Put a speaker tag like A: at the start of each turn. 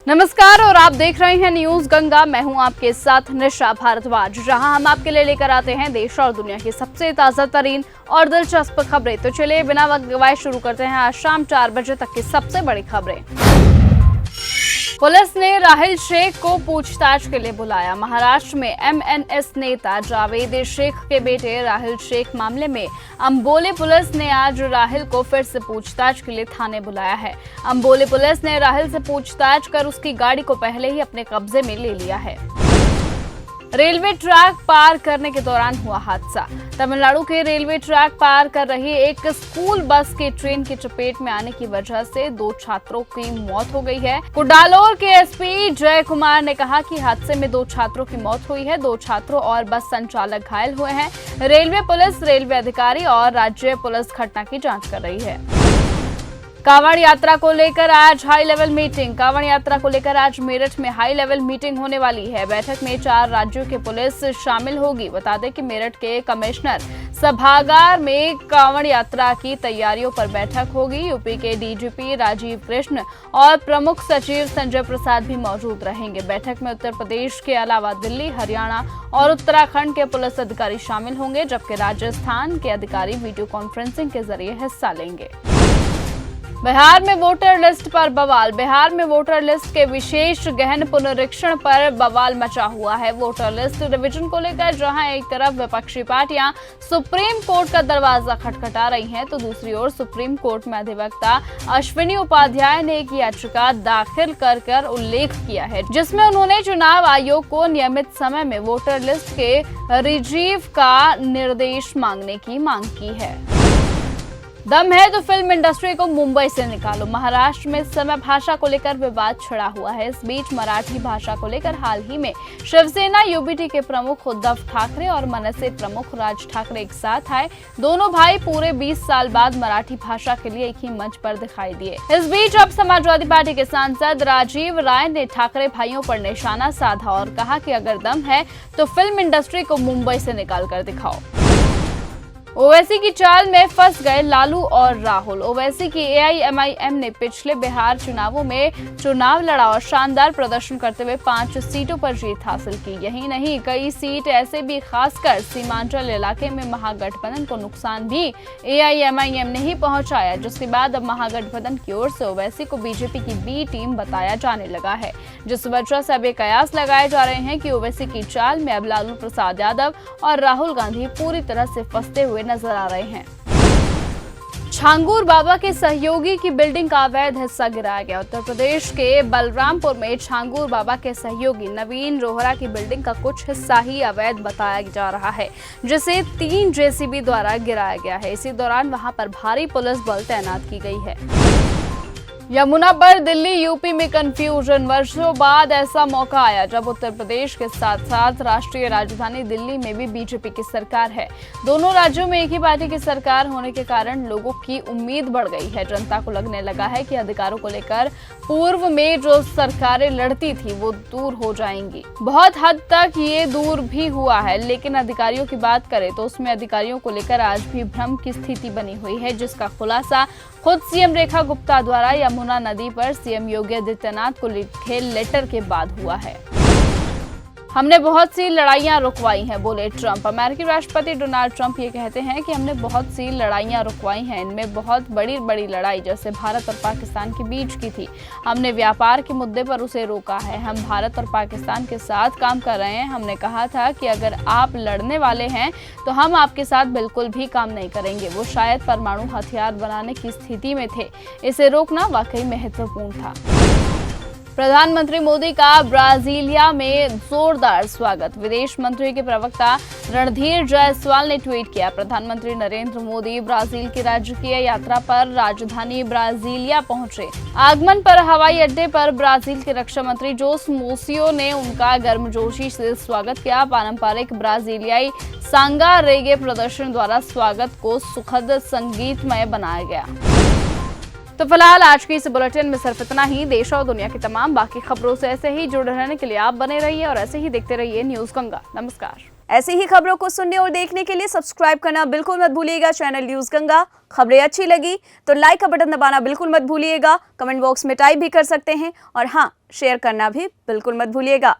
A: नमस्कार और आप देख रहे हैं न्यूज गंगा। मैं हूं आपके साथ निशा भारद्वाज, जहां हम आपके लिए लेकर आते हैं देश और दुनिया की सबसे ताजा तरीन और दिलचस्प खबरें। तो चलिए बिना वक्त गवाए शुरू करते हैं आज शाम 4 बजे तक की सबसे बड़ी खबरें। पुलिस ने राहिल शेख को पूछताछ के लिए बुलाया। महाराष्ट्र में एमएनएस नेता जावेद शेख के बेटे राहिल शेख मामले में अंबोली पुलिस ने आज राहिल को फिर से पूछताछ के लिए थाने बुलाया है। अंबोली पुलिस ने राहिल से पूछताछ कर उसकी गाड़ी को पहले ही अपने कब्जे में ले लिया है। रेलवे ट्रैक पार करने के दौरान हुआ हादसा। तमिलनाडु के रेलवे ट्रैक पार कर रही एक स्कूल बस के ट्रेन की चपेट में आने की वजह से 2 छात्रों की मौत हो गई है। कुडालोर के एसपी जय कुमार ने कहा कि हादसे में 2 छात्रों की मौत हुई है। 2 छात्रों और बस संचालक घायल हुए हैं। रेलवे पुलिस, रेलवे अधिकारी और राज्य पुलिस घटना की जांच कर रही है। कांवड़ यात्रा को लेकर आज हाई लेवल मीटिंग। कांवड़ यात्रा को लेकर आज मेरठ में हाई लेवल मीटिंग होने वाली है। बैठक में 4 राज्यों के पुलिस शामिल होगी। बता दें कि मेरठ के कमिश्नर सभागार में कांवड़ यात्रा की तैयारियों पर बैठक होगी। यूपी के डीजीपी राजीव कृष्ण और प्रमुख सचिव संजय प्रसाद भी मौजूद रहेंगे। बैठक में उत्तर प्रदेश के अलावा दिल्ली, हरियाणा और उत्तराखंड के पुलिस अधिकारी शामिल होंगे, जबकि राजस्थान के अधिकारी वीडियो कॉन्फ्रेंसिंग के जरिए हिस्सा लेंगे। बिहार में वोटर लिस्ट पर बवाल। बिहार में वोटर लिस्ट के विशेष गहन पुनरीक्षण पर बवाल मचा हुआ है। वोटर लिस्ट रिवीजन को लेकर जहां एक तरफ विपक्षी पार्टियां सुप्रीम कोर्ट का दरवाजा खटखटा रही हैं, तो दूसरी ओर सुप्रीम कोर्ट में अधिवक्ता अश्विनी उपाध्याय ने एक याचिका दाखिल कर उल्लेख किया है, जिसमें उन्होंने चुनाव आयोग को नियमित समय में वोटर लिस्ट के रिजीव का निर्देश मांगने की मांग की है। दम है तो फिल्म इंडस्ट्री को मुंबई से निकालो। महाराष्ट्र में इस समय भाषा को लेकर विवाद छिड़ा हुआ है। इस बीच मराठी भाषा को लेकर हाल ही में शिवसेना यूबीटी के प्रमुख उद्धव ठाकरे और मनसे प्रमुख राज ठाकरे एक साथ आए। दोनों भाई पूरे 20 साल बाद मराठी भाषा के लिए एक ही मंच पर दिखाई दिए। इस बीच अब समाजवादी पार्टी के सांसद राजीव राय ने ठाकरे भाइयों पर निशाना साधा और कहा कि अगर दम है तो फिल्म इंडस्ट्री को मुंबई से निकाल कर दिखाओ। ओवैसी की चाल में फंस गए लालू और राहुल। ओवैसी की एआईएमआईएम ने पिछले बिहार चुनावों में चुनाव लड़ा और शानदार प्रदर्शन करते हुए 5 सीटों पर जीत हासिल की। यही नहीं, कई सीट ऐसे भी, खासकर सीमांचल इलाके में महागठबंधन को नुकसान भी एआईएमआईएम ने ही पहुंचाया, जिसके बाद अब महागठबंधन की ओर से ओवैसी को बीजेपी की बी टीम बताया जाने लगा है, जिस वजह से अब ये कयास लगाए जा रहे हैं कि ओवैसी की चाल में अब लालू प्रसाद यादव और राहुल गांधी पूरी तरह से फंसते हुए नजर आ रहे हैं। छांगूर बाबा के सहयोगी की बिल्डिंग का अवैध हिस्सा गिराया गया। उत्तर प्रदेश के बलरामपुर में छांगूर बाबा के सहयोगी नवीन रोहरा की बिल्डिंग का कुछ हिस्सा ही अवैध बताया जा रहा है, जिसे 3 जेसीबी द्वारा गिराया गया है। इसी दौरान वहां पर भारी पुलिस बल तैनात की गई है। यमुना पर दिल्ली यूपी में कंफ्यूजन। वर्षों बाद ऐसा मौका आया जब उत्तर प्रदेश के साथ साथ राष्ट्रीय राजधानी दिल्ली में भी बीजेपी की सरकार है। दोनों राज्यों में एक ही पार्टी की सरकार होने के कारण लोगों की उम्मीद बढ़ गई है। जनता को लगने लगा है कि अधिकारों को लेकर पूर्व में जो सरकारें लड़ती थी वो दूर हो जाएंगी। बहुत हद तक ये दूर भी हुआ है, लेकिन अधिकारियों की बात करें तो उसमें अधिकारियों को लेकर आज भी भ्रम की स्थिति बनी हुई है, जिसका खुलासा खुद सीएम रेखा गुप्ता द्वारा यमुना नदी पर सीएम योगी आदित्यनाथ को लिखे लेटर के बाद हुआ है। हमने बहुत सी लड़ाइयां रुकवाई हैं, बोले ट्रंप। अमेरिकी राष्ट्रपति डोनाल्ड ट्रंप ये कहते हैं कि हमने बहुत सी लड़ाइयां रुकवाई हैं। इनमें बहुत बड़ी लड़ाई जैसे भारत और पाकिस्तान के बीच की थी। हमने व्यापार के मुद्दे पर उसे रोका है। हम भारत और पाकिस्तान के साथ काम कर रहे हैं। हमने कहा था कि अगर आप लड़ने वाले हैं तो हम आपके साथ बिल्कुल भी काम नहीं करेंगे। वो शायद परमाणु हथियार बनाने की स्थिति में थे। इसे रोकना वाकई महत्वपूर्ण था। प्रधानमंत्री मोदी का ब्राजीलिया में जोरदार स्वागत। विदेश मंत्री के प्रवक्ता रणधीर जायसवाल ने ट्वीट किया, प्रधानमंत्री नरेंद्र मोदी ब्राजील की राजकीय यात्रा पर राजधानी ब्राजीलिया पहुंचे। आगमन पर हवाई अड्डे पर ब्राजील के रक्षा मंत्री जोस मोसियो ने उनका गर्मजोशी से स्वागत किया। पारंपरिक ब्राजीलियाई सांगा रेगे प्रदर्शन द्वारा स्वागत को सुखद संगीतमय बनाया गया। तो फिलहाल आज की इस बुलेटिन में सिर्फ इतना ही। देश और दुनिया की तमाम बाकी खबरों से ऐसे ही जुड़े रहने के लिए आप बने रहिए और ऐसे ही देखते रहिए न्यूज गंगा। नमस्कार।
B: ऐसी ही खबरों को सुनने और देखने के लिए सब्सक्राइब करना बिल्कुल मत भूलिएगा चैनल न्यूज गंगा। खबरें अच्छी लगी तो लाइक का बटन दबाना बिल्कुल मत भूलिएगा। कमेंट बॉक्स में टाइप भी कर सकते हैं और हाँ, शेयर करना भी बिल्कुल मत भूलिएगा।